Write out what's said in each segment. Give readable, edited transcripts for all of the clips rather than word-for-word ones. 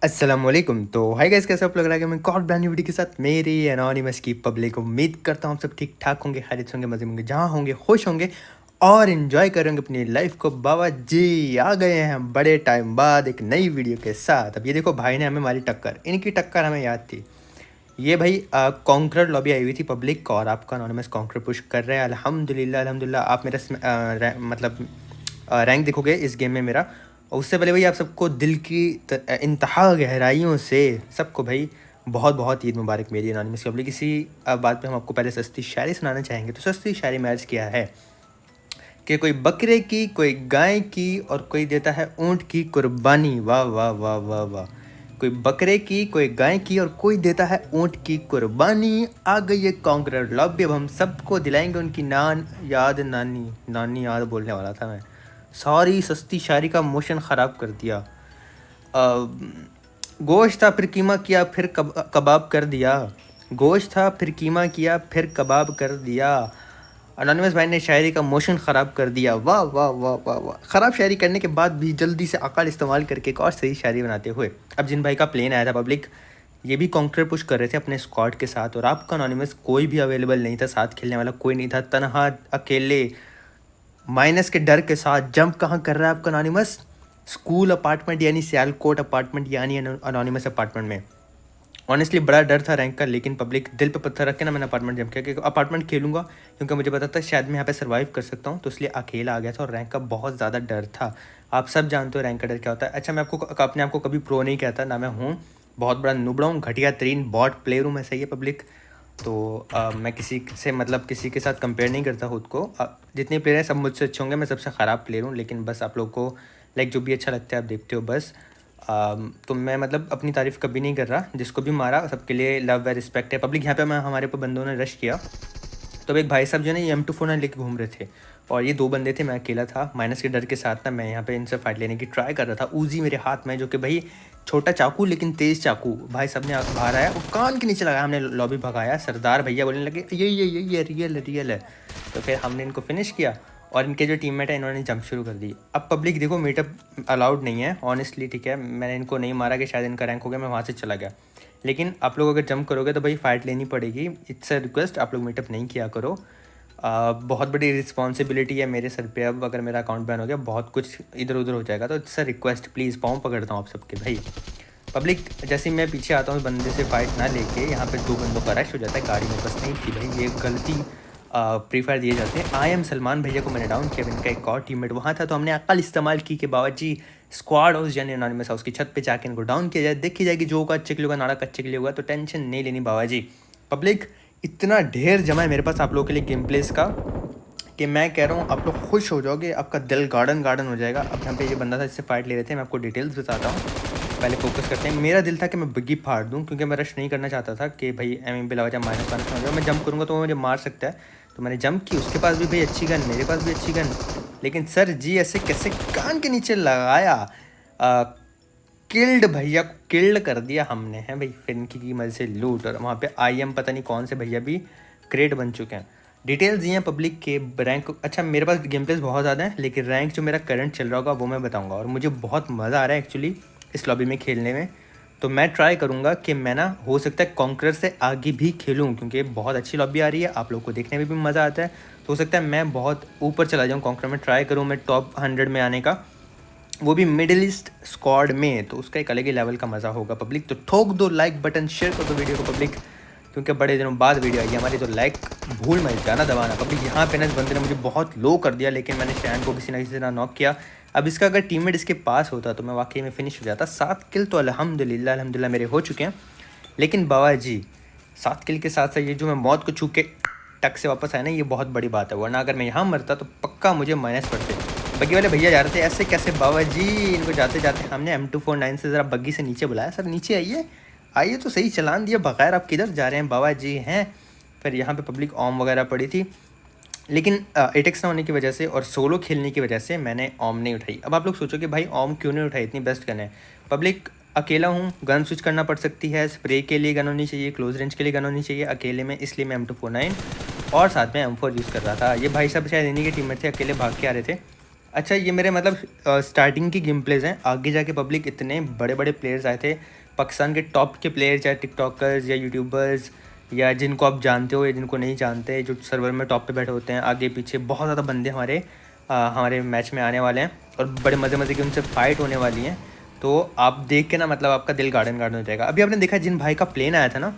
अस्सलामुअलैकुम। तो hi guys, कैसे आप लग रहा है कि मैं कॉड ब्रांड न्यू वीडियो के साथ मेरी एनोनिमस की पब्लिक। उम्मीद करता हूँ आप सब ठीक ठाक होंगे, खैरियत होंगे, मज़े में होंगे, जहाँ होंगे खुश होंगे और इन्जॉय करेंगे अपनी लाइफ को। बाबा जी आ गए हैं हम बड़े टाइम बाद एक नई वीडियो के साथ। अब ये देखो, भाई ने हमें मारी टक्कर, इनकी टक्कर हमें याद थी। ये भाई कॉन्करर लॉबी आई हुई थी पब्लिक, और आपका एनोनिमस कॉन्करर पुश कर रहे हैं। अल्हम्दुलिल्लाह अल्हम्दुलिल्लाह। आप मेरा मतलब रैंक देखोगे इस गेम में मेरा। और उससे पहले भाई आप सबको दिल की इंतहा गहराइयों से सबको भाई बहुत बहुत ईद मुबारक मेरी एनोनिमस की पब्लिक। इसी बात पे हम आपको पहले सस्ती शायरी सुनाना चाहेंगे। तो सस्ती शायरी में अर्ज किया है कि कोई बकरे की, कोई गाय की और कोई देता है ऊँट की कुर्बानी। वाह वाह वाह वाह वाह। कोई बकरे की, कोई गाय की और कोई देता है ऊँट की कुर्बानी। आ गई है कॉन्करर लॉबी, अब हम सबको दिलाएंगे उनकी नानी याद बोलने वाला था मैं। सॉरी, सस्ती शायरी का मोशन ख़राब कर दिया। गोश्त था फिर कीमा किया फिर कबाब कर दिया। गोश्त था फिर कीमा किया फिर कबाब कर दिया। अनोनिमस भाई ने शायरी का मोशन ख़राब कर दिया। वाह वाह वाह वाह वाह। ख़राब शायरी करने के बाद भी जल्दी से अकल इस्तेमाल करके एक और सही शायरी बनाते हुए अब जिन भाई का प्लेन आया था पब्लिक, ये भी कॉन्करर पुश कर रहे थे अपने स्क्वाड के साथ, और आपका अनोनिमस कोई भी अवेलेबल नहीं था, साथ खेलने वाला कोई नहीं था। तनहा अकेले माइनस के डर के साथ जंप कहाँ कर रहा है आपका अनोनिमस? स्कूल अपार्टमेंट यानी सियालकोट अपार्टमेंट यानी अनोनिमस अपार्टमेंट में। ऑनेस्टली बड़ा डर था रैंक का, लेकिन पब्लिक दिल पे पत्थर रख के ना मैंने अपार्टमेंट जंप किया, क्योंकि अपार्टमेंट खेलूंगा क्योंकि मुझे पता था शायद मैं यहाँ पे सर्वाइव कर सकता हूँ। तो इसलिए अकेला आ गया था और रैंक का बहुत ज़्यादा डर था। आप सब जानते हो रैंक का डर क्या होता है। अच्छा, मैं आपको अपने आप को कभी प्रो नहीं कहता ना, मैं हूँ बहुत बड़ा नुबड़ा हूँ, घटिया तरीन बॉट प्लेयर हूँ मैं, सही है पब्लिक। तो मैं किसी से मतलब किसी के साथ कंपेयर नहीं करता खुद को। जितने प्लेयर हैं सब मुझसे अच्छे होंगे, मैं सबसे ख़राब प्लेयर हूँ, लेकिन बस आप लोग को लाइक जो भी अच्छा लगता है आप देखते हो बस। तो मैं मतलब अपनी तारीफ़ कभी नहीं कर रहा। जिसको भी मारा सबके लिए लव व रिस्पेक्ट है पब्लिक। यहाँ पे मैं हमारे ऊपर बंदों ने रश किया, तो एक भाई साहब जो है ना ये M24 लेके घूम रहे थे, और ये 2 बंदे थे, मैं अकेला था। माइनस के डर के साथ ना मैं यहाँ पे इनसे फाइट लेने की ट्राई कर रहा था। ऊजी मेरे हाथ में, जो कि भाई छोटा चाकू लेकिन तेज़ चाकू। भाई साहब ने बाहर आया और कान के नीचे लगाया, हमने लॉबी भगाया। सरदार भैया बोलने लगे ये रियल है। तो फिर हमने इनको फिनिश किया, और इनके जो टीममेट है इन्होंने जंप शुरू कर दी। अब पब्लिक देखो, मीटअप अलाउड नहीं है ऑनेस्टली, ठीक है। मैंने इनको नहीं मारा कि शायद इनका रैंक हो गया, मैं वहाँ से चला गया। लेकिन आप लोग अगर जंप करोगे तो भाई फ़ाइट लेनी पड़ेगी। इट्स अ रिक्वेस्ट, आप लोग मीटअप नहीं किया करो। बहुत बड़ी रिस्पॉन्सिबिलिटी है मेरे सर पे। अब अगर मेरा अकाउंट बैन हो गया, बहुत कुछ इधर उधर हो जाएगा। तो इट्स अ रिक्वेस्ट, प्लीज़ पाँव पकड़ता हूँ आप सबके भाई। पब्लिक जैसे ही मैं पीछे आता हूँ बंदे से फाइट ना लेके, यहाँ पे 2 बंदों का रश हो जाता है। गाड़ी में बस नहीं थी भाई, ये गलती प्री फायर दिए जाते हैं। आई एम सलमान भैया को मैंने डाउन किया, इनका एक और टीममेट वहाँ था, तो हमने अकल इस्तेमाल की कि बाबा जी स्क्वाड हाउस यानी एनोनिमस हाउस की छत पे जाके इनको डाउन किया जाए। देखी जाएगी जो होगा अच्छे के लिए होगा, नाड़ा कच्चे के लिए होगा। तो टेंशन नहीं लेनी बाबा जी। पब्लिक इतना ढेर जमा है मेरे पास आप लोगों के लिए गेम प्लेस का कि मैं कह रहा हूँ आप लोग खुश हो जाओगे, आपका दिल गार्डन गार्डन हो जाएगा। अब यहाँ पे ये बंदा था जिससे फाइट ले रहे थे, मैं आपको डिटेल्स बताता हूँ। पहले फोकस करते हैं। मेरा दिल था कि मैं बिगी फाड़ दूँ, क्योंकि मैं रश नहीं करना चाहता था कि भाई एम बिला वजह माइनस माइनस हो जाए। मैं जंप करूँगा तो वो मुझे मार सकता है, तो मैंने जंप की। उसके पास भी भाई अच्छी गन, मेरे पास भी अच्छी गन, लेकिन सर जी ऐसे कैसे कान के नीचे लगाया। किल्ड भैया को किल्ड कर दिया हमने, हैं भाई। फिर इनकी की मजे से लूट, और वहाँ पे IM पता नहीं कौन से भैया भी क्रेड बन चुके हैं। डिटेल्स दिए हैं पब्लिक के रैंक। अच्छा, मेरे पास गेम प्लेस बहुत ज़्यादा है, लेकिन रैंक जो मेरा करंट चल रहा होगा वो मैं बताऊंगा। और मुझे बहुत मज़ा आ रहा है एक्चुअली इस लॉबी में खेलने में। तो मैं ट्राई करूँगा कि मैं ना हो सकता है कॉन्करर से आगे भी खेलूँ, क्योंकि बहुत अच्छी लॉबी आ रही है, आप लोग को देखने में भी मज़ा आता है। तो हो सकता है मैं बहुत ऊपर चला जाऊँ कॉन्करर में, ट्राई करूँ मैं टॉप 100 में आने का, वो भी मिडिल ईस्ट स्क्वाड में। तो उसका एक अलग ही लेवल का मज़ा होगा पब्लिक। तो ठोक दो लाइक बटन, शेयर कर दो वीडियो को पब्लिक, क्योंकि बड़े दिनों बाद वीडियो आई है हमारी। तो लाइक भूल मत जाना दबाना पब्लिक। यहाँ पे ना इस बंदे ने मुझे बहुत लो कर दिया, लेकिन मैंने शैन को किसी ना किसी तरह नॉक किया। अब इसका अगर टीममेट इसके पास होता तो मैं वाकई में फिनिश हो जाता। 7 किल तो अल्हम्दुलिल्लाह अल्हम्दुलिल्लाह मेरे हो चुके हैं। लेकिन बाबा जी 7 किल के साथ साथ ये जो मैं मौत को छू के टक से वापस आया ना, ये बहुत बड़ी बात है। वरना अगर मैं यहाँ मरता तो पक्का मुझे माइनस पड़ते। बग्गी वाले भैया जा रहे थे, ऐसे कैसे बाबा जी। इनको जाते जाते हमने M249 से ज़रा बग्गी से नीचे बुलाया, सर नीचे आइए आइए, तो सही चलान दिया बगैर आप किधर जा रहे हैं बाबा जी हैं। फिर यहाँ पे पब्लिक ओम वगैरह पड़ी थी, लेकिन 8x ना होने की वजह से और सोलो खेलने की वजह से मैंने ओम नहीं उठाई। अब आप लोग सोचो कि भाई ओम क्यों नहीं उठाई, इतनी बेस्ट गन है। पब्लिक अकेला हूँ, गन स्विच करना पड़ सकती है, स्प्रे के लिए गन होनी चाहिए, क्लोज रेंज के लिए गन होनी चाहिए अकेले में, इसलिए मैं M249 और साथ में M4 यूज़ कर रहा था। ये भाई साहब शायद इन्हीं के टीममेट थे, अकेले भाग के आ रहे थे। अच्छा ये मेरे मतलब स्टार्टिंग की गेम प्लेज हैं, आगे जाके पब्लिक इतने बड़े बड़े प्लेयर्स आए थे, पाकिस्तान के टॉप के प्लेयर्स, चाहे टिकटॉकर्स या यूट्यूबर्स या जिनको आप जानते हो या जिनको नहीं जानते, जो सर्वर में टॉप पे बैठे होते हैं, आगे पीछे बहुत ज़्यादा बंदे हमारे मैच में आने वाले हैं और बड़े मज़े मज़े की उनसे फाइट होने वाली हैं। तो आप देख के ना मतलब आपका दिल गार्डन गार्डन हो जाएगा। अभी आपने देखा जिन भाई का प्लेन आया था ना,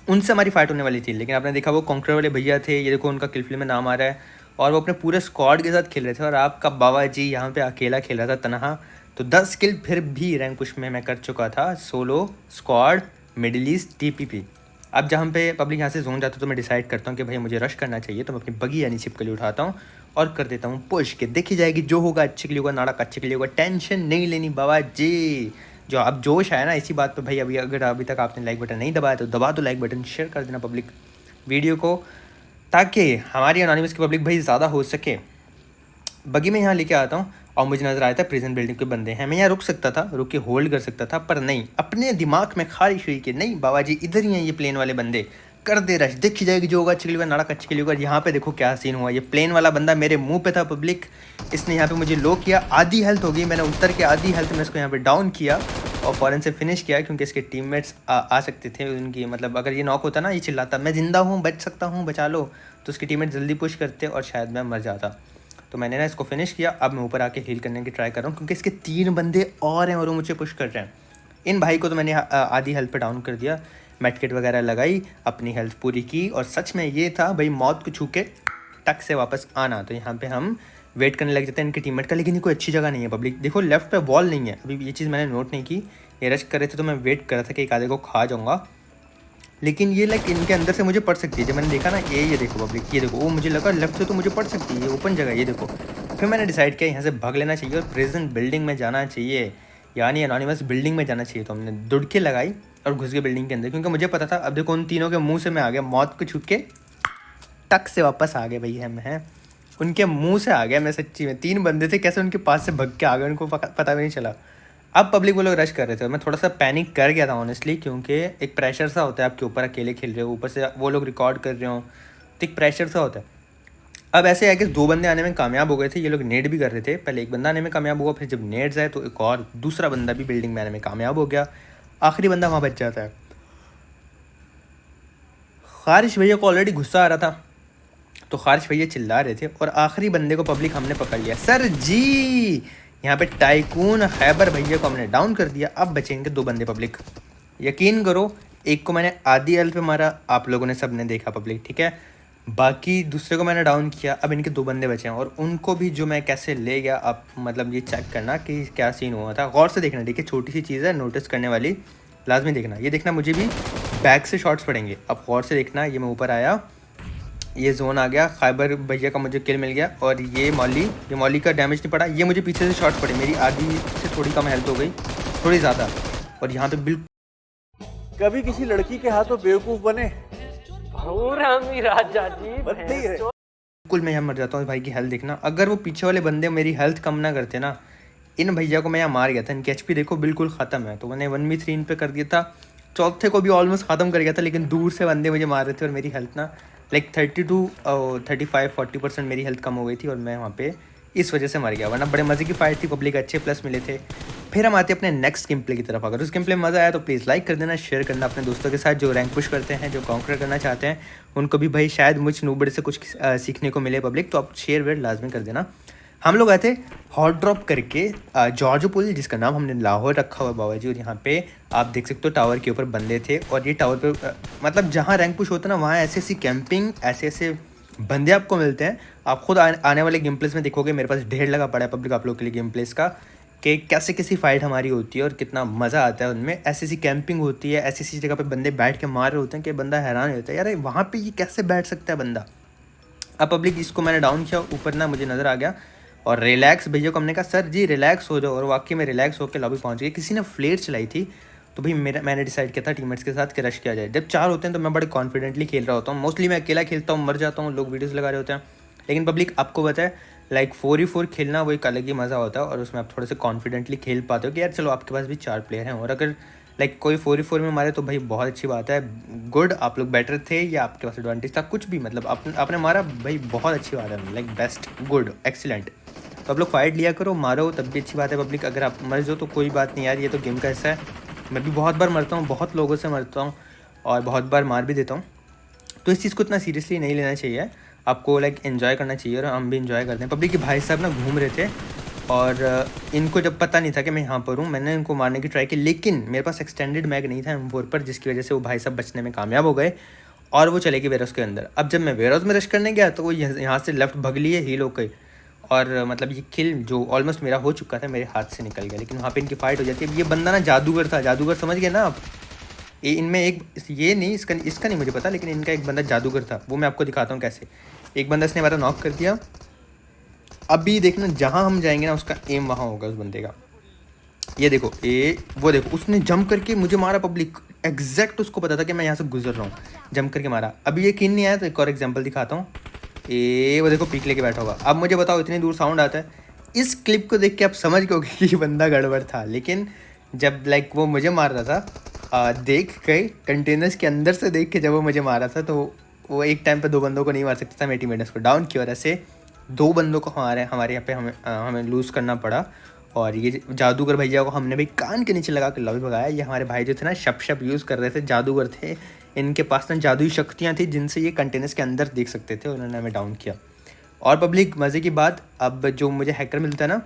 उनसे हमारी फाइट होने वाली थी, लेकिन आपने देखा वो कॉन्करर वाले भैया थे, ये देखो उनका किल में नाम आ रहा है, और वो अपने पूरे स्क्वाड के साथ खेल रहे थे और आपका बाबा जी यहाँ पे अकेला खेल रहा था तनहा। तो 10 किल फिर भी रैंक पुश में मैं कर चुका था, solo squad middle east TPP. अब जहाँ पे पब्लिक यहाँ से जोन जाता है तो मैं डिसाइड करता हूँ कि भाई मुझे रश करना चाहिए, तो मैं अपनी बगी यानी छिप के लिए उठाता हूँ और कर देता हूँ पुश के। देखी जाएगी, जो होगा अच्छे के लिए होगा, नाड़क अच्छे के लिए होगा, टेंशन नहीं लेनी बाबा जी। जो अब जोश आया ना इसी बात पे भाई, अभी अगर अभी तक आपने लाइक बटन नहीं दबाया तो दबा दो लाइक बटन, शेयर कर देना पब्लिक वीडियो को, ताकि हमारी एनोनिमस की पब्लिक भाई ज़्यादा हो सके। बगी में यहाँ लेके आता हूँ और मुझे नज़र आया था प्रिजन बिल्डिंग के बंदे हैं। मैं यहाँ रुक सकता था, रुक के होल्ड कर सकता था, पर नहीं, अपने दिमाग में खारिश हुई कि नहीं बाबा जी इधर ही हैं ये प्लेन वाले बंदे, कर दे रश, देखी जाएगी जो होगा अच्छे के लिए, नाड़क अच्छे के लिए होगा। यहाँ पे देखो क्या सीन हुआ, ये प्लेन वाला बंदा मेरे मुंह पे था पब्लिक, इसने यहाँ पे मुझे लो किया, आधी हेल्थ हो गई, मैंने उतर के आधी हेल्थ में इसको यहाँ पे डाउन किया और फ़ौरन से फिनिश किया, क्योंकि इसके टीममेट्स आ सकते थे उनकी, मतलब अगर ये नॉक होता ना, ये चिल्लाता मैं ज़िंदा हूँ, बच सकता हूँ, बचा लो, तो उसके टीममेट जल्दी पुश करते और शायद मैं मर जाता। तो मैंने ना इसको फिनिश किया। अब मैं ऊपर आके हील करने की ट्राई कर रहा हूँ, क्योंकि इसके 3 बंदे और हैं और वो मुझे पुश कर रहे हैं। इन भाई को तो मैंने आधी हेल्थ पे डाउन कर दिया, मेडकिट वगैरह लगाई, अपनी हेल्थ पूरी की, और सच में ये था भाई मौत को छू के टक से वापस आना। तो यहाँ पे हम वेट करने लग जाते हैं इनके टीममेट का, लेकिन ये कोई अच्छी जगह नहीं है पब्लिक। देखो लेफ्ट पे वॉल नहीं है, अभी ये चीज़ मैंने नोट नहीं की, ये रश कर रहे थे तो मैं वेट कर रहा था कि एक आधे को खा जाऊँगा, लेकिन ये लाइक इनके अंदर से मुझे पड़ सकती है। जब मैंने देखा ना ये देखो पब्लिक, ये देखो, वो मुझे लगा लेफ्ट से तो मुझे पड़ सकती है, ये ओपन जगह, ये देखो। फिर मैंने डिसाइड किया यहाँ से भाग लेना चाहिए और प्रेजेंट बिल्डिंग में जाना चाहिए, यानी एनोनिमस बिल्डिंग में जाना चाहिए। तो हमने दुड़के लगाई और घुस गए बिल्डिंग के अंदर, क्योंकि मुझे पता था अब देखो उन तीनों के मुँह से मैं आ गया, मौत को छुप के टक से वापस आ गए भाई हम हैं, उनके मुंह से आ गया मैं सच्ची में। 3 बंदे थे, कैसे उनके पास से भग के आ गए, उनको पता भी नहीं चला। अब पब्लिक वो लोग रश कर रहे थे, मैं थोड़ा सा पैनिक कर गया था ऑनेस्टली, क्योंकि एक प्रेशर सा होता है आपके ऊपर, अकेले खेल रहे हो, ऊपर से वो लोग रिकॉर्ड कर रहे हो, तो एक प्रेशर सा होता है। अब ऐसे है कि 2 बंदे आने में कामयाब हो गए थे, ये लोग नेट भी कर रहे थे, पहले एक बंदा आने में कामयाब हुआ, फिर जब नेट्स आए तो एक और दूसरा बंदा भी बिल्डिंग में आने में कामयाब हो गया, आखिरी बंदा वहाँ बच जाता है। खारिश भैया को ऑलरेडी गुस्सा आ रहा था, तो खारिश भैया चिल्ला रहे थे और आखिरी बंदे को पब्लिक हमने पकड़ लिया सर जी। यहाँ पे टाइकून खैबर भैया को हमने डाउन कर दिया। अब बचेंगे 2 बंदे पब्लिक, यकीन करो, एक को मैंने आधी हेल्थ पे मारा, आप लोगों ने सब ने देखा पब्लिक, ठीक है, बाकी दूसरे को मैंने डाउन किया। अब इनके 2 बंदे बचे हैं और उनको भी जो मैं कैसे ले गया, आप मतलब ये चेक करना कि क्या सीन हुआ था, गौर से देखना, ठीक है, छोटी सी चीज़ है नोटिस करने वाली, लाजमी देखना। ये देखना मुझे भी बैक से शॉट्स पड़ेंगे, अब गौर से देखना। ये मैं ऊपर आया, ये जोन आ गया, खैबर भैया का मुझे किल मिल गया, और ये मौली का डैमेज नहीं पड़ा, ये मुझे पीछे से शॉट पड़े, मेरी आधी से थोड़ी कम हेल्थ हो गई, थोड़ी ज़्यादा, और यहाँ पे बिल्कुल कभी किसी लड़की के हाथों बेवकूफ बने राजा जी बनते ही रहे। बिल्कुल मैं यहाँ मर जाता हूँ। भाई की हेल्थ देखना, अगर वो पीछे वाले बंदे मेरी हेल्थ कम ना करते ना, इन भैया को मैं यहाँ मार गया था। इनकी एचपी देखो बिल्कुल ख़त्म है, तो मैंने 1v3 इन पे कर दिया था, चौथे को भी ऑलमोस्ट ख़त्म कर गया था, लेकिन दूर से बंदे मुझे मार रहे थे और मेरी हेल्थ ना लाइक 35-40% मेरी हेल्थ कम हो गई थी और मैं वहाँ पे इस वजह से मर गया, वरना बड़े मज़े की फाइट थी, पब्लिक अच्छे प्लस मिले थे। फिर हम आते हैं अपने नेक्स्ट गेम प्ले की तरफ। अगर उस गेम प्ले में मज़ा आया तो प्लीज़ लाइक कर देना, शेयर करना अपने दोस्तों के साथ, जो रैंक पुश करते हैं, जो कॉन्कर करना चाहते हैं, उनको भी भाई शायद मुझ नूबड़े से कुछ सीखने को मिले पब्लिक, तो आप शेयर वेयर लाजमी कर देना। हम लोग आए थे हॉट ड्रॉप करके जॉर्ज पुल, जिसका नाम हमने लाहौर रखा हुआ बाबा जी, और यहाँ पे आप देख सकते हो टावर के ऊपर बंदे थे, और ये टावर पे मतलब जहाँ रैंक पुश होता है ना, वहाँ ऐसी ऐसी कैंपिंग, ऐसे ऐसे बंदे आपको मिलते हैं। आप खुद आने वाले गेम प्लेस में देखोगे, मेरे पास ढेर लगा पड़ा है पब्लिक आप लोग के लिए गेम प्लेस का, कि कैसे कैसी फाइट हमारी होती है और कितना मज़ा आता है उनमें। ऐसी ऐसी कैंपिंग होती है, ऐसी ऐसी जगह पे बंदे बैठ के मार रहे होते हैं कि बंदा हैरान होता है, यार वहाँ पे ये कैसे बैठ सकता है बंदा। अब पब्लिक इसको मैंने डाउन किया, ऊपर ना मुझे नज़र आ गया, और रिलैक्स भैया को हमने कहा सर जी रिलैक्स हो जाओ, और वाकई में रिलैक्स होकर लॉबी पहुँच गए। किसी ने फ्लेयर चलाई थी, तो भाई मैंने डिसाइड किया था टीममेट्स के साथ कि रश किया जाए। जब 4 होते हैं तो मैं बड़े कॉन्फिडेंटली खेल रहा होता हूँ, मोस्टली मैं अकेला खेलता हूँ, मर जाता हूँ, लोग वीडियोज़ लगा रहे होते हैं, लेकिन पब्लिक आपको पता है लाइक 4v4 खेलना वो एक अलग ही मज़ा होता है, और उसमें आप थोड़े से कॉन्फिडेंटली खेल पाते हो कि यार चलो आपके पास भी 4 प्लेयर हैं, और अगर लाइक कोई 4v4 में मारे तो भाई बहुत अच्छी बात है, गुड, आप लोग बेटर थे या आपके पास एडवांटेज था, कुछ भी मतलब आपने मारा भाई बहुत अच्छी बात है, लाइक बेस्ट, गुड, एक्सीलेंट। तो आप लोग फाइट लिया करो, मारो तब भी अच्छी बात है पब्लिक। अगर आप मर जाओ तो कोई बात नहीं यार, ये तो गेम का हिस्सा है। मैं भी बहुत बार मरता हूँ, बहुत लोगों से मरता हूँ और बहुत बार मार भी देता हूँ। तो इस चीज़ को इतना सीरियसली नहीं लेना चाहिए, आपको लाइक एन्जॉय करना चाहिए और हम भी एंजॉय करते हैं। पब्लिक के भाई साहब ना घूम रहे थे और इनको जब पता नहीं था कि मैं यहाँ पर हूँ, मैंने इनको मारने की ट्राई की, लेकिन मेरे पास एक्सटेंडेड मैग नहीं था M4 पर, जिसकी वजह से वो भाई साहब बचने में कामयाब हो गए और वो चले गए वेयरहाउस के अंदर। अब जब मैं वेयरहाउस में रश करने गया तो वो यहाँ से लेफ्ट भग लिए, हील हो गई और मतलब ये किल जो ऑलमोस्ट मेरा हो चुका था मेरे हाथ से निकल गया। लेकिन वहाँ पे इनकी फाइट हो जाती है। अब ये बंदा ना जादूगर था, जादूगर समझ गए ना आप। ये इनमें एक ये नहीं, इसका नहीं मुझे पता, लेकिन इनका एक बंदा जादूगर था, वो मैं आपको दिखाता हूँ कैसे। एक बंदा इसने हमारा नॉक कर दिया। अभी देखना जहाँ हम जाएंगे ना उसका एम वहाँ होगा उस बंदे का। ये देखो, वो देखो उसने जंप करके मुझे मारा पब्लिक, एग्जैक्ट उसको पता था कि मैं यहाँ से गुजर रहा हूँ, जंप करके मारा। अभी ये किन नहीं आया तो एक और एग्जांपल दिखाता हूँ। वो देखो पीक लेके बैठा होगा। अब मुझे बताओ इतनी दूर साउंड आता है। इस क्लिप को देख के आप समझ गए कि ये बंदा गड़बड़ था, लेकिन जब लाइक वो मुझे मार रहा था, देख के कंटेनर्स के अंदर से देख के जब वो मुझे मारा था, तो वो एक टाइम पे 2 बंदों को नहीं मार सकता था। मेरे टीममेट्स को डाउन की वजह से 2 बंदों को हमारे यहाँ पे हमें लूज़ करना पड़ा। और ये जादूगर भैया को हमने भी कान के नीचे लगा कर लॉबी भगाया। ये हमारे भाई जो थे ना शप यूज़ कर रहे थे, जादूगर थे, इनके पास ना जादुई शक्तियाँ थी जिनसे ये कंटेनर्स के अंदर देख सकते थे। उन्होंने हमें डाउन किया। और पब्लिक मज़े की बात, अब जो मुझे हैकर मिलता है ना,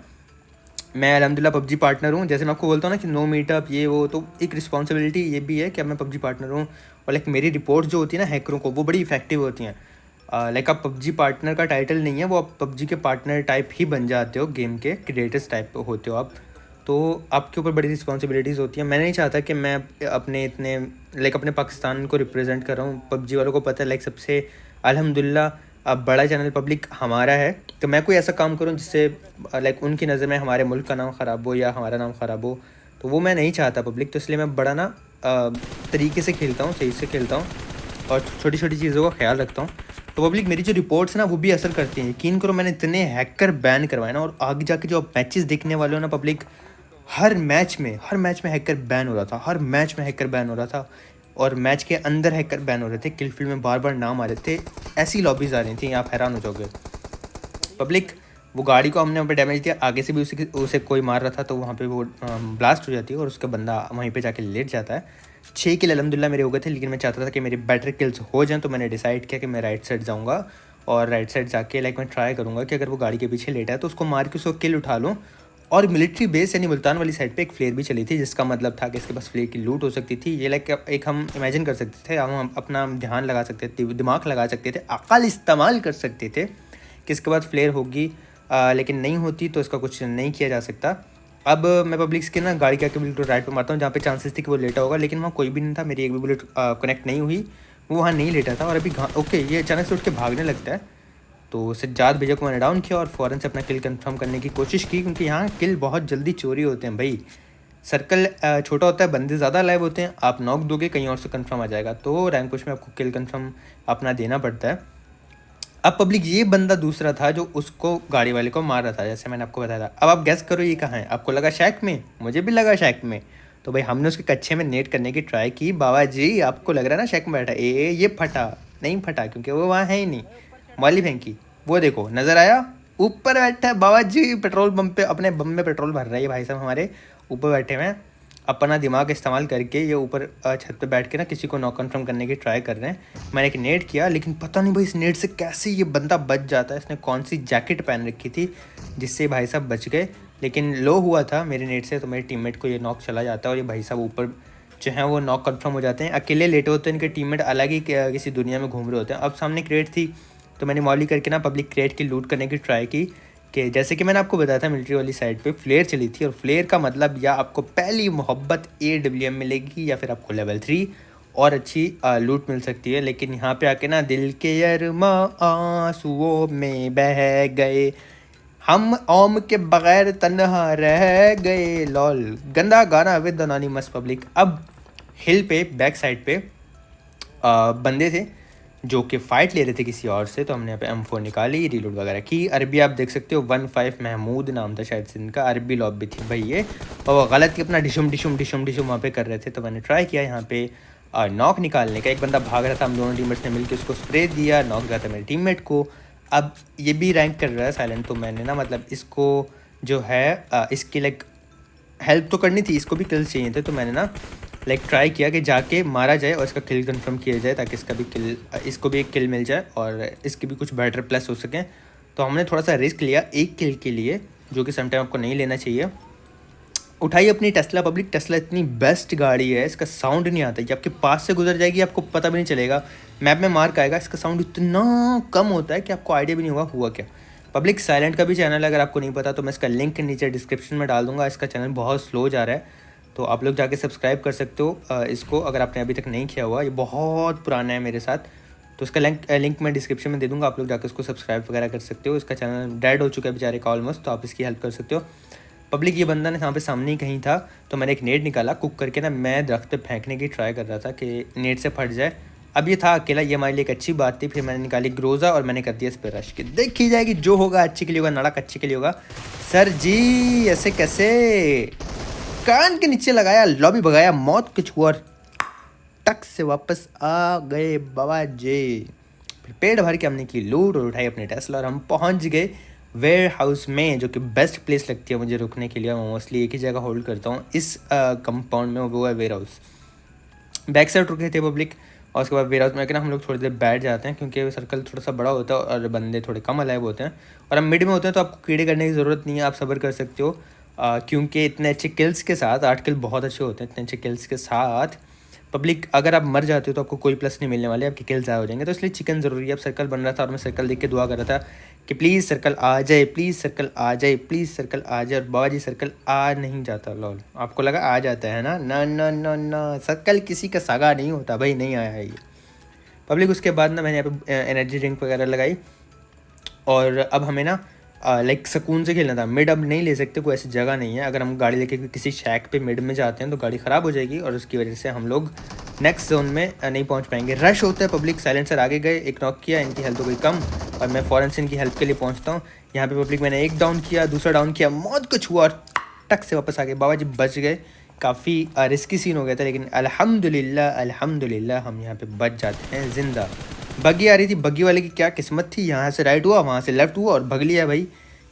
मैं अलहमदिल्ला पबजी पार्टनर हूँ। जैसे मैं आपको बोलता हूँ ना कि नो मीटअप ये वो, तो एक रिस्पॉन्सिबिलिटी ये भी है कि अब मैं पबजी पार्टनर हूँ। और लाइक मेरी रिपोर्ट जो होती है ना हैकरों को, वो बड़ी इफेक्टिव होती हैं। लाइक आप पबजी पार्टनर का टाइटल नहीं है, वो आप पबजी के पार्टनर टाइप ही बन जाते हो, गेम के क्रिएटर्स टाइप होते हो आप। तो आपके ऊपर बड़ी रिस्पॉन्सिबिलिटीज़ होती हैं। मैं नहीं चाहता कि मैं अपने इतने लाइक अपने पाकिस्तान को रिप्रेजेंट कर रहा हूँ। पबजी वालों को पता है लाइक सबसे अल्हम्दुलिल्लाह अब बड़ा चैनल पब्लिक हमारा है, तो मैं कोई ऐसा काम करूं जिससे लाइक उनकी नज़र में हमारे मुल्क का नाम ख़राब हो या हमारा नाम ख़राब हो, तो वो मैं नहीं चाहता पब्लिक। तो इसलिए मैं बड़ा ना तरीके से खेलता हूँ, सही से खेलता हूँ और छोटी छोटी चीज़ों का ख्याल रखता हूँ। तो पब्लिक मेरी जो रिपोर्ट्स ना वो भी असर करती हैं। यकीन करो मैंने इतने हैकर बैन करवाए ना, और आगे जाके जो मैचेस देखने वाले हो ना पब्लिक, हर मैच में हैकर बैन हो रहा था, हर मैच में हैकर बैन हो रहा था। और मैच के अंदर हैकर बैन हो रहे थे, किल फील्ड में बार बार नाम आ रहे थे, ऐसी लॉबीज़ आ रही थी, आप हैरान हो जाओगे पब्लिक। वो गाड़ी को हमने वहाँ पे डैमेज दिया, आगे से भी उसे कोई मार रहा था, तो वहाँ पे वो ब्लास्ट हो जाती है और उसका बंदा वहीं पे जाके लेट जाता है। 6 किल अलहमदुलिल्लाह मेरे हो गए थे, लेकिन मैं चाहता था कि मेरे बेटर किल्स हो जाएँ, तो मैंने डिसाइड किया कि मैं राइट साइड जाऊँगा और राइट साइड जाके लाइक मैं ट्राई करूँगा कि अगर वो गाड़ी के पीछे लेटा है तो उसको मार के उसको किल उठा लूँ। और मिलिट्री बेस यानी मुल्तान वाली साइड पे एक फ्लेयर भी चली थी, जिसका मतलब था कि इसके पास फ्लेयर की लूट हो सकती थी। ये लाइक एक हम इमेजिन कर सकते थे, हम अपना ध्यान लगा सकते थे, दिमाग लगा सकते थे, अक्ल इस्तेमाल कर सकते थे कि इसके बाद फ्लेयर होगी, लेकिन नहीं होती तो इसका कुछ नहीं किया जा सकता। अब मैं पब्लिक के ना गाड़ी के आके बिल्कुल राइट पर मारता हूँ, जहाँ पे चांसेस थे कि वो लेटा होगा, लेकिन वहाँ कोई भी नहीं था, मेरी एक भी बुलेट कनेक्ट नहीं हुई, वो वहाँ नहीं लेटा था। और अभी ओके ये अचानक से उठ के भागने लगता है, तो सज्जाद भैया को मैंने डाउन किया और फ़ौरन से अपना किल कंफर्म करने की कोशिश की, क्योंकि यहाँ किल बहुत जल्दी चोरी होते हैं भाई। सर्कल छोटा होता है, बंदे ज़्यादा लाइव होते हैं, आप नॉक दोगे कहीं और से कंफर्म आ जाएगा, तो रैंक पुश में आपको किल कंफर्म अपना देना पड़ता है। अब पब्लिक ये बंदा दूसरा था जो उसको गाड़ी वाले को मार रहा था, जैसे मैंने आपको बताया था। अब आप गैस करो ये कहाँ है, आपको लगा शैक में, मुझे भी लगा शैक में, तो भाई हमने उसके कच्चे में नेट करने की ट्राई की। बाबा जी आपको लग रहा है ना शैक में बैठा, ये फटा नहीं फटा, क्योंकि वो वहाँ है ही नहीं, मौली फेंकी। वो देखो नज़र आया, ऊपर बैठा है बाबा जी, पेट्रोल पंप पे अपने बम में पेट्रोल भर रहा है भाई साहब, हमारे ऊपर बैठे हुए हैं, अपना दिमाग इस्तेमाल करके ये ऊपर छत पे बैठ के ना किसी को नॉक कन्फर्म करने की ट्राई कर रहे हैं। मैंने एक नेट किया, लेकिन पता नहीं भाई इस नेट से कैसे ये बंदा बच जाता है। इसने कौन सी जैकेट पहन रखी थी जिससे भाई साहब बच गए, लेकिन लो हुआ था मेरे नेट से, तो मेरे टीममेट को ये नॉक चला जाता है और ये भाई साहब ऊपर जो है वो नॉक कन्फर्म हो जाते हैं। अकेले लेटे होते हैं, इनके टीममेट अलग ही किसी दुनिया में घूम रहे होते हैं। अब सामने क्रेट थी, तो मैंने मॉली करके ना पब्लिक क्रेट की लूट करने की ट्राई की, कि जैसे कि मैंने आपको बताया था मिलिट्री वाली साइड पे फ्लेयर चली थी, और फ्लेयर का मतलब या आपको पहली मोहब्बत AWM मिलेगी या फिर आपको लेवल 3 और अच्छी लूट मिल सकती है। लेकिन यहाँ पे आके ना दिल के अरमा आंसुओं में बह गए, हम ओम के बगैर तन्हा रह गए, लॉल गंदा गाना विद अनोनिमस पब्लिक। अब हिल पे बैक साइड पे बंदे थे जो कि फ़ाइट ले रहे थे किसी और से, तो हमने यहाँ पे M4 निकाली, रीलोड वगैरह की। अरबी आप देख सकते हो, 15 महमूद नाम था शायद से इनका, अरबी लॉबी थी भाई ये, और वो गलत ही अपना डिशुम वहाँ पे कर रहे थे। तो मैंने ट्राई किया यहाँ पे नॉक निकालने का, एक बंदा भाग रहा था, हम दोनों टीममेट्स ने मिलकर उसको स्प्रे दिया, नॉक गया था मेरे टीममेट को। अब ये भी रैंक कर रहा है साइलेंट, तो मैंने ना मतलब इसको जो है इसकी लाइक हेल्प तो करनी थी, इसको भी किल्स चाहिए थे, तो मैंने ना लाइक ट्राई किया कि जाके मारा जाए और इसका किल कंफर्म किया जाए ताकि इसको भी एक किल मिल जाए और इसके भी कुछ बेटर प्लस हो सकें। तो हमने थोड़ा सा रिस्क लिया एक किल के लिए, जो कि समटाइम आपको नहीं लेना चाहिए। उठाई अपनी टेस्ला पब्लिक। टेस्ला इतनी बेस्ट गाड़ी है, इसका साउंड नहीं आता, कि आपके पास से गुजर जाएगी आपको पता भी नहीं चलेगा, मैप में मार्क आएगा, इसका साउंड इतना कम होता है कि आपको आइडिया भी नहीं होगा हुआ क्या। पब्लिक साइलेंट का भी चैनल है, अगर आपको नहीं पता तो मैं इसका लिंक नीचे डिस्क्रिप्शन में डाल दूंगा। इसका चैनल बहुत स्लो जा रहा है, तो आप लोग जाके सब्सक्राइब कर सकते हो इसको, अगर आपने अभी तक नहीं किया हुआ। ये बहुत पुराना है मेरे साथ, तो इसका लिंक मैं डिस्क्रिप्शन में दे दूंगा, आप लोग जाकर उसको सब्सक्राइब वगैरह कर सकते हो। इसका चैनल डेड हो चुका है बेचारे का ऑलमोस्ट, तो आप इसकी हेल्प कर सकते हो। पब्लिक ये बंदा ने यहाँ पे सामने ही कहीं था, तो मैंने एक नेट निकाला कुक करके ना, मैं दरख्त पे फेंकने की ट्राई कर रहा था कि नेट से फट जाए। अब ये था अकेला, ये हमारे लिए एक अच्छी बात थी। फिर मैंने निकाली ग्रोजा और मैंने कर दिया इस पर रश के, देखी जाएगी जो होगा अच्छे के लिए होगा, नड़क अच्छे के लिए होगा। सर जी ऐसे कैसे, कान के नीचे लगाया, लॉबी भगाया, मौत कुछ हुआ, टक से वापस आ गए बाबा जी। फिर पेट भर के हमने की लूट और उठाई अपने टेस्ला और हम पहुंच गए वेयर हाउस में, जो कि बेस्ट प्लेस लगती है मुझे रुकने के लिए। मैं मोस्टली एक ही जगह होल्ड करता हूँ इस कंपाउंड में, वो है वेयर हाउस। बैक साइड रुके थे पब्लिक, और उसके बाद वेयर हाउस में ना हम लोग थोड़ी देर बैठ जाते हैं, क्योंकि सर्कल थोड़ा सा बड़ा होता है और बंदे थोड़े कम अलाइव होते हैं, और हम मिड में होते हैं, तो आपको कीड़े करने की ज़रूरत नहीं है, आप सब्र कर सकते हो। क्योंकि इतने अच्छे किल्स के साथ, 8 किल बहुत अच्छे होते हैं, इतने अच्छे किल्स के साथ पब्लिक अगर आप मर जाते हो तो आपको कोई प्लस नहीं मिलने वाले, आपके किल्स ज़्यादा हो जाएंगे। तो इसलिए चिकन ज़रूरी है। अब सर्कल बन रहा था और मैं सर्कल देख के दुआ कर रहा था कि प्लीज़ सर्कल आ जाए, प्लीज़ सर्कल आ जाए, प्लीज़ सर्कल आ जाए। और बाबा जी सर्कल आ नहीं जाता। लॉल, आपको लगा आ जाता है ना, ना ना ना ना, सर्कल किसी का सागा नहीं होता भाई, नहीं आया है ये पब्लिक। उसके बाद ना मैंने यहाँ पे एनर्जी ड्रिंक वगैरह लगाई, और अब हमें ना लाइक सुकून से खेलना था। मिड अब नहीं ले सकते, कोई ऐसी जगह नहीं है। अगर हम गाड़ी लेके किसी शैक पे मिड में जाते हैं तो गाड़ी ख़राब हो जाएगी, और उसकी वजह से हम लोग नेक्स्ट जोन में नहीं पहुंच पाएंगे। रश होता है पब्लिक, साइलेंसर आगे गए, एक नॉक किया, इनकी हेल्थ हो गई कम, और मैं फ़ौरन से इनकी हेल्प के लिए पहुंचता हूं। यहाँ पे पब्लिक मैंने एक डाउन किया, दूसरा डाउन किया, मौत कुछ हुआ और टक से वापस आ गए। बाबा जी बच गए। काफ़ी रिस्की सीन हो गया था, लेकिन अल्हम्दुलिल्लाह अल्हम्दुलिल्लाह हम यहाँ पे बच जाते हैं ज़िंदा। बग्गी आ रही थी, बग्गी वाले की क्या किस्मत थी, यहाँ से राइट हुआ, वहाँ से लेफ्ट हुआ और भग लिया भाई,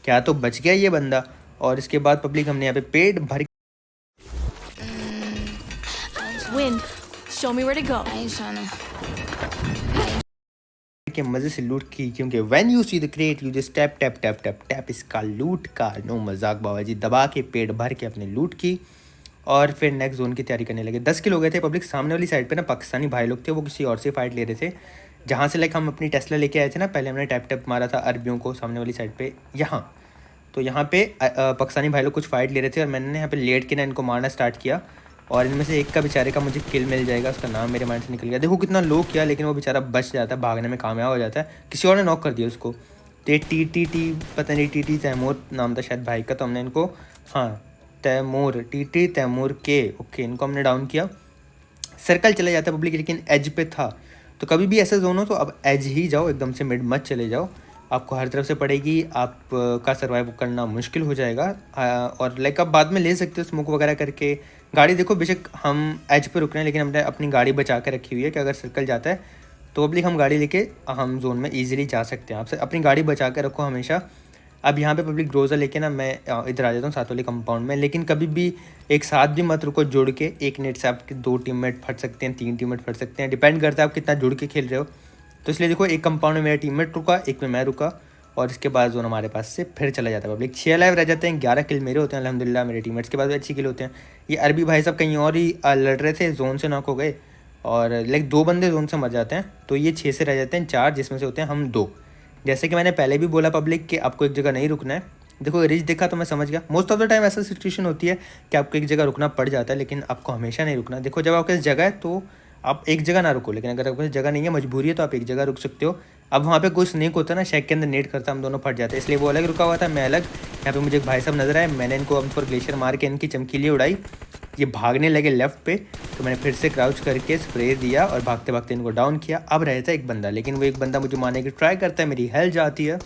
क्या तो बच गया ये बंदा। और इसके बाद पब्लिक हमने यहाँ पे पेट भर Wind, show me where to go. के मज़े से लूट की, क्योंकि when you see the crate you just tap tap tap tap tap. इसका लूट का नो मजाक बाबा जी, दबा के पेट भर के अपने लूट की, और फिर नेक्स्ट जोन की तैयारी करने लगे। 10 किलो गए थे पब्लिक। सामने वाली साइड पे ना पाकिस्तानी भाई लोग थे, वो किसी और से फाइट ले रहे थे, जहाँ से लाइक हम अपनी टेस्ला लेके आए थे ना, पहले हमने टैप टैप मारा था अरबियों को सामने वाली साइड पे यहाँ। तो यहाँ पे पाकिस्तानी भाई लोग कुछ फाइट ले रहे थे, और मैंने यहाँ पे लेट के ना इनको मारना स्टार्ट किया, और इनमें से एक का बेचारे का मुझे किल मिल जाएगा, उसका नाम मेरे माइंड से निकल गया। देखो कितना लो किया, लेकिन वो बेचारा बच जाता है, भागने में कामयाब हो जाता है, किसी और ने नॉक कर दिया उसको। तो ये टी पता नहीं, टी तैमूर नाम था शायद भाई का, तो हमने इनको, हाँ तैमूर, टी तैमूर के, ओके, इनको हमने डाउन किया। सर्कल चला जाता है पब्लिक, लेकिन एज पे था, तो कभी भी ऐसा जोन हो तो अब एज ही जाओ, एकदम से मिड मत चले जाओ, आपको हर तरफ से पड़ेगी, आपका सर्वाइव करना मुश्किल हो जाएगा। और लाइक आप बाद में ले सकते हो स्मोक वगैरह करके। गाड़ी देखो, बेशक हम एज पे रुक रहे हैं, लेकिन हमने अपनी गाड़ी बचा के रखी हुई है कि अगर सर्कल जाता है तो पब्लिक हम गाड़ी लेके हम जोन में ईजिली जा सकते हैं। आप अपनी गाड़ी बचा के रखो हमेशा। अब यहाँ पे पब्लिक ग्रोज़र लेके ना मैं इधर आ जाता हूँ साथ वाले कंपाउंड में, लेकिन कभी भी एक साथ भी मत रुको जुड़ के। एक नेट से आपके 2 टीममेट फट सकते हैं, 3 टीममेट फट सकते हैं, डिपेंड करता है आप कितना जुड़ के खेल रहे हो। तो इसलिए देखो, एक कंपाउंड में मेरा टीममेट रुका, एक में मैं रुका, और इसके बाद जोन हमारे पास से फिर चला जाता है पब्लिक। 6 लाइव रह जाते हैं, 11 किल मेरे होते हैं अल्हम्दुलिल्लाह, मेरे टीममेट्स के पास भी अच्छी किल होते हैं। ये अरबी भाई साहब कहीं और ही लड़ रहे थे, जोन से नॉक हो गए, और लाइक 2 बंदे जोन से मर जाते हैं, तो ये 6 से रह जाते हैं 4, जिसमें से होते हैं हम 2। जैसे कि मैंने पहले भी बोला पब्लिक कि आपको एक जगह नहीं रुकना है। देखो रिच देखा तो मैं समझ गया, मोस्ट ऑफ द टाइम ऐसा सिचुएशन होती है कि आपको एक जगह रुकना पड़ जाता है, लेकिन आपको हमेशा नहीं रुकना। देखो जब आपके पास जगह है तो आप एक जगह ना रुको, लेकिन अगर आपके पास जगह नहीं है, मजबूरी है, तो आप एक जगह रुक सकते हो। अब वहाँ पे कोई स्नेक होता है ना, शेक के अंदर नेट करता, हम दोनों फट जाते हैं, इसलिए वो अलग रुका हुआ था, मैं अलग। यहाँ पे मुझे एक भाई साहब नजर आए, मैंने इनको हम पर ग्लेशियर मार के इनकी चमकीली उड़ाई, ये भागने लगे लेफ्ट पे, तो मैंने फिर से क्राउच करके स्प्रे दिया और भागते भागते इनको डाउन किया। अब रहता है एक बंदा, लेकिन वो एक बंदा मुझे मारने की ट्राई करता है, मेरी हेल्थ जाती है,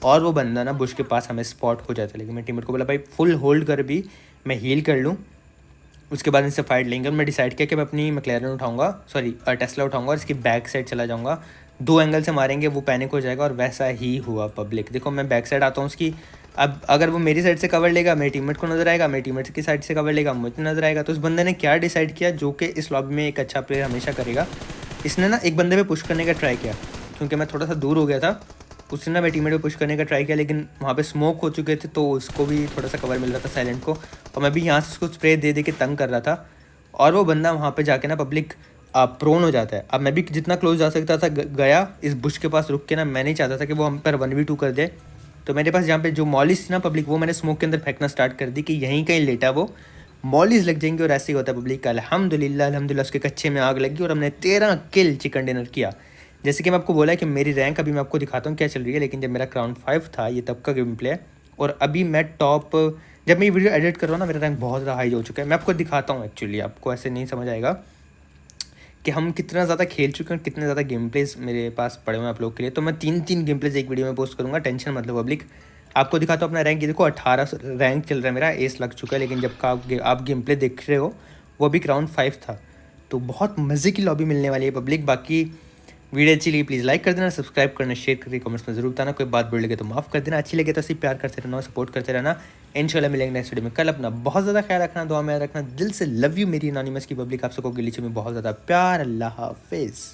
और वो बंदा ना बुश के पास हमें स्पॉट हो जाता है। लेकिन मैं टीममेट को बोला भाई फुल होल्ड कर भी मैं हील कर लूँ, उसके बाद इनसे फाइट लेंगे। और मैं डिसाइड किया कि मैं अपनी मैक्लेरन उठाऊंगा, सॉरी टेस्ला उठाऊंगा, और इसकी बैक साइड चला जाऊंगा 2 एंगल से मारेंगे वो पैनिक हो जाएगा, और वैसा ही हुआ पब्लिक। देखो मैं बैक साइड आता हूँ उसकी, अब अगर वो मेरी साइड से कवर लेगा मेरे टीममेट को नज़र आएगा, मेरे टीममेट की साइड से कवर लेगा मुझे नज़र आएगा। तो उस बंदे ने क्या डिसाइड किया, जो कि इस लॉबी में एक अच्छा प्लेयर हमेशा करेगा, इसने ना एक बंदे पे पुश करने का ट्राई किया, क्योंकि मैं थोड़ा सा दूर हो गया था। उसने ना मेरे टीममेट पे पुश करने का ट्राई किया, लेकिन वहाँ पे स्मोक हो चुके थे, तो उसको भी थोड़ा सा कवर मिल रहा था साइलेंट को, और मैं भी यहाँ से उसको स्प्रे दे दे के तंग कर रहा था। और वो बंदा वहाँ पे जाके ना पब्लिक प्रोन हो जाता है। अब मैं भी जितना क्लोज जा सकता था गया, इस बुश के पास रुक के ना, मैं नहीं चाहता था कि वो हम पर 1v2 कर दे। तो मेरे पास जहाँ पे जो मॉलिस थी ना पब्लिक, वो मैंने स्मोक के अंदर फेंकना स्टार्ट कर दी कि यहीं कहीं लेटा वो मॉलिस लग जाएंगे, और ऐसे ही होता है पब्लिक का। अल्हम्दुलिल्लाह उसके कच्चे में आग लगी और हमने 13 किल चिकन डिनर किया। जैसे कि मैं आपको बोला है कि मेरी रैंक अभी मैं आपको दिखाता हूँ क्या चल रही है, लेकिन जब मेरा क्राउन 5 था ये तब का गेम प्ले है, और अभी मैं टॉप, जब मैं ये वीडियो एडिट कर रहा हूँ ना मेरा रैंक बहुत ज़्यादा हाई हो चुका है। मैं आपको दिखाता हूँ, एक्चुअली आपको ऐसे नहीं समझ आएगा कि हम कितना ज़्यादा खेल चुके हैं, कितने ज़्यादा गेम प्लेज मेरे पास पड़े हुए हैं आप लोग के लिए। तो मैं 3 गेम प्लेज एक वीडियो में पोस्ट करूँगा, टेंशन मतलब पब्लिक। आपको दिखाता हूँ अपना रैंक, ये देखो 18 रैंक चल रहा है मेरा, एस लग चुका है, लेकिन जब का आप गेम प्ले देख रहे हो वो अभी क्राउन 5 था। तो बहुत मज़े की लॉबी मिलने वाली है पब्लिक। बाकी वीडियो अच्छी लगी प्लीज़ लाइक कर देना, सब्सक्राइब करना, शेयर करके कमेंट्स में जरूर बताना। कोई बात बोल लगे तो माफ़ कर देना, अच्छी लगे तो सिर्फ प्यार करते रहना, सपोर्ट करते रहना। इंशाल्लाह मिलेंगे नेक्स्ट वीडियो में कल। अपना बहुत ज़्यादा ख्याल रखना, दुआ में याद रखना, दिल से लव यू मेरी एनोनिमस की पब्लिक। आप सबको गिलीचे में बहुत ज़्यादा प्यार। अल्लाह हाफिज़।